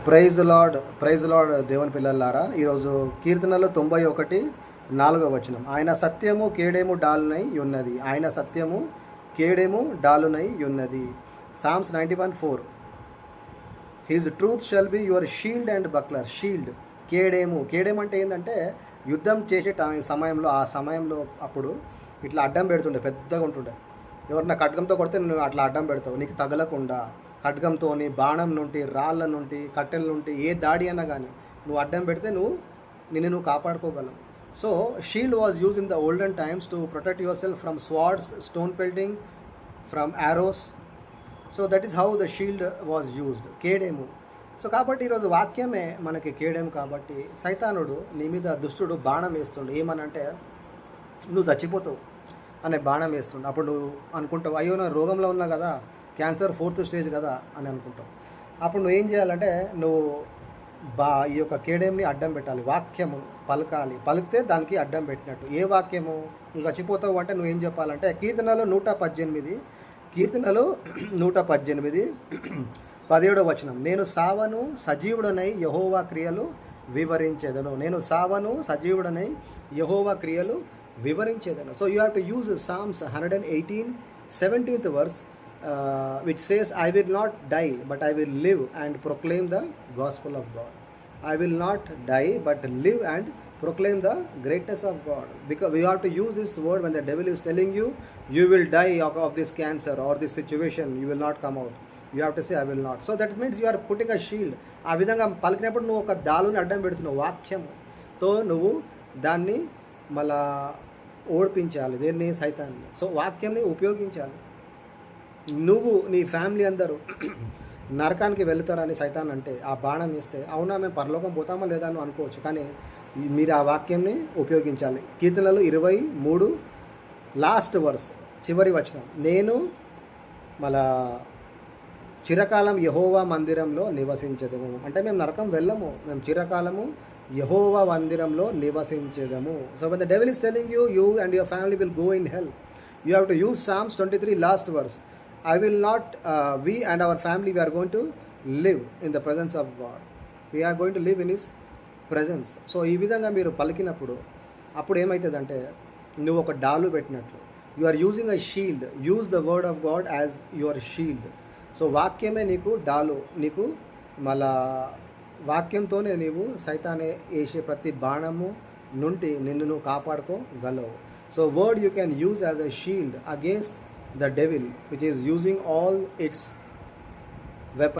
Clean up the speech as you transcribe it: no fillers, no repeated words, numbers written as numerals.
Praise lord దేవుని పిల్లలారా, ఈరోజు కీర్తనలు 91:4 ఆయన సత్యము కేడేము డాలునై ఉన్నది. ఆయన సత్యము కేడేము డాలునై ఉన్నది. Psalms 91:4 his truth shall be your shield and buckler. Shield, కేడేము అంటే ఏంటంటే యుద్ధం చేసే సమయంలో, ఆ సమయంలో అప్పుడు ఇట్లా అడ్డం పెడుతుండే, పెద్దగా ఉంటుండే. ఎవరన్నా ఖడ్గంతో కొడితే నువ్వు అట్లా అడ్డం పెడతావు, నీకు తగలకుండా. ఖడ్గంతో, బాణం నుండి, రాళ్ళ నుండి, కట్టెల నుండి ఏ దాడి అయినా కానీ నువ్వు అడ్డం పెడితే నిన్ను కాపాడుకోగలవు. So shield was use in the olden times to protect yourself from swords, stone pelting, from arrows. So that is how the shield was used. కేడేము. సో కాబట్టి ఈరోజు వాక్యమే మనకి కేడేము. కాబట్టి సైతానుడు నీ మీద, దుష్టుడు బాణం వేస్తుండు. ఏమనంటే నువ్వు చచ్చిపోతావు అనే బాణం వేస్తుండు. అప్పుడు నువ్వు అనుకుంటావు, అయ్యో నా రోగంలో ఉన్నా కదా, క్యాన్సర్ 4th స్టేజ్ కదా అని అనుకుంటావు. అప్పుడు నువ్వు ఏం చేయాలంటే నువ్వు ఈ యొక్క కేడేంని అడ్డం పెట్టాలి. వాక్యము పలకాలి. పలికితే దానికి అడ్డం పెట్టినట్టు. ఏ వాక్యము? నువ్వు చచ్చిపోతావు అంటే నువ్వేం చెప్పాలంటే కీర్తనలు 118 17వ వచనం, నేను సావను సజీవుడనై యెహోవా క్రియలు వివరించేదను. నేను సావను సజీవుడనై యెహోవా క్రియలు వివరించేదను. So you have to use Psalms 118:17 verse, which says, I will not die but I will live and proclaim the gospel of God. I will not die but live and proclaim the greatness of God. Because we have to use this word when the devil is telling you, you will die of this cancer or this situation, you will not come out. You have to say, I will not. So that means you are putting a shield. ఆ విధంగా పలికినప్పుడు నువ్వు ఒక దాలుని అడ్డం పెడుతున్నావు. వాక్యంతో నువ్వు దాన్ని మళ్ళా ఓడిపించాలి, దేన్ని? సైతాన్ని. సో వాక్యంని ఉపయోగించాలి. నువ్వు, నీ ఫ్యామిలీ అందరూ నరకానికి వెళుతారని సైతాన్ అంటే, ఆ బాణం వేస్తే, అవునా మేము పరలోకం పోతామా లేదా అని అనుకోవచ్చు, కానీ మీరు ఆ వాక్యంని ఉపయోగించాలి. కీర్తనలు 23 లాస్ట్ వర్స్, చివరి వచనం, నేను మళ్ళా చిరకాలం యెహోవా మందిరంలో నివసించెదము. అంటే మేము నరకం వెళ్ళము, మేము చిరకాలము యెహోవా మందిరంలో నివసించెదము. So when the devil is telling you, you and your family will go in hell, you have to use Psalms 23 last verse. I will not, we and our family, we are going to live in the presence of God. We are going to live in His presence. So ఈ విధంగా మీరు పలికినప్పుడు అప్పుడు ఏమవుతుందంటే నువ్వు ఒక డాలు పెట్టినట్లు. You are using a shield. Use the word of God as your shield. So వాక్యమే నీకు డాలు. నీకు మళ్ళా వాక్యంతోనే నీవు సైతానే వేసే ప్రతి బాణము నుండి నిన్ను నువ్వు కాపాడుకోగలవు. So word you can use as a shield against the devil, which is using all its weapons.